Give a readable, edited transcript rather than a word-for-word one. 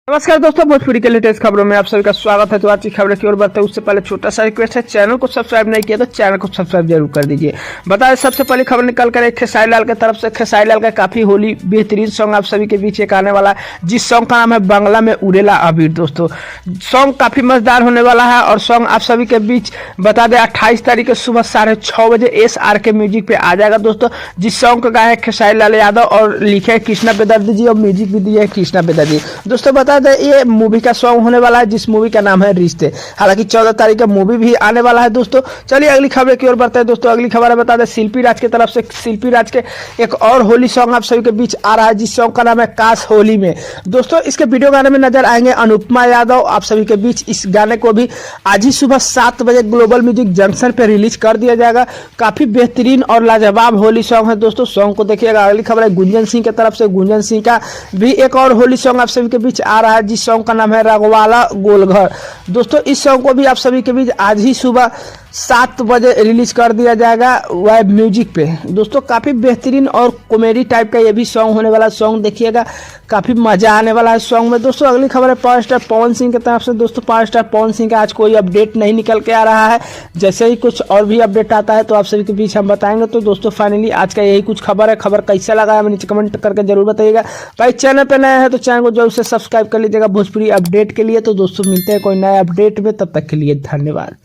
नमस्कार दोस्तों, भोजपुरी के लेटेस्ट खबरों में आप सभी का स्वागत है। तो आज की खबरें की ओर बढ़ते हैं उससे पहले छोटा सा रिक्वेस्ट है, चैनल को सब्सक्राइब नहीं किया तो चैनल को सब्सक्राइब जरूर कर दीजिए। बता दें सबसे पहले खबर निकल कर एक खेसारी लाल की तरफ से। खेसारी लाल का काफी होली बेहतरीन सॉन्ग आप सभी के बीच एक आने वाला है, जिस सॉन्ग का नाम है बांग्ला में उड़ेला अबीर। दोस्तों सॉन्ग काफी मजेदार होने वाला है और सॉन्ग आप सभी के बीच बता दें 28 तारीख सुबह 6:30 बजे SRK म्यूजिक पे आ जाएगा दोस्तों। जिस सॉन्ग का गाया है खेसारी लाल यादव और लिखे है कृष्णा बेदर्जी जी और म्यूजिक भी दिए है कृष्णा बेदर्जी। दोस्तों बता दें ये मूवी का सॉन्ग होने वाला है, जिस मूवी का नाम है रिश्ते। हालांकि 14 तारीख का मूवी भी आने वाला है दोस्तों। चलिए अगली खबर की ओर बढ़ते हैं दोस्तों। अगली खबर है बता दें शिल्पी राज की तरफ से। शिल्पी राज के एक और होली सॉन्ग आप सभी के बीच आ रहा है, जिस सॉन्ग का नाम है काश होली में। दोस्तों इसके वीडियो गाने में नजर आएंगे अनुपमा यादव आप सभी के बीच। इस गाने को भी आज ही सुबह 7 बजे ग्लोबल म्यूजिक जंक्शन पे रिलीज कर दिया जाएगा। काफी बेहतरीन और लाजवाब होली सॉन्ग है दोस्तों, सॉन्ग को देखिएगा। अगली खबर है गुंजन सिंह की तरफ से। गुंजन सिंह का भी एक और होली सॉन्ग आप सभी के बीच आ रहा है, जिस सॉन्ग का नाम है रगवाला गोलघर। दोस्तों इस सॉन्ग को भी आप सभी के बीच आज ही सुबह 7 बजे रिलीज कर दिया जाएगा वेब म्यूजिक पे। दोस्तों काफी बेहतरीन और कॉमेडी टाइप का ये भी सॉन्ग होने वाला। सॉन्ग देखिएगा, काफी मजा आने वाला है सॉन्ग में। दोस्तों अगली खबर है पावर स्टार पवन सिंह की तरफ से। दोस्तों पावर स्टार पवन सिंह का आज कोई अपडेट नहीं निकल के आ रहा है, जैसे ही कुछ और भी अपडेट आता है तो आप सभी के बीच हम बताएंगे। तो दोस्तों फाइनली आज का यही कुछ खबर है। खबर कैसा लगा है नीचे कमेंट करके जरूर बताइएगा। भाई चैनल पे नया है तो चैनल को जरूर से सब्सक्राइब कर लीजिएगा भोजपुरी अपडेट के लिए। तो दोस्तों मिलते हैं कोई नया अपडेट में, तब तक के लिए धन्यवाद।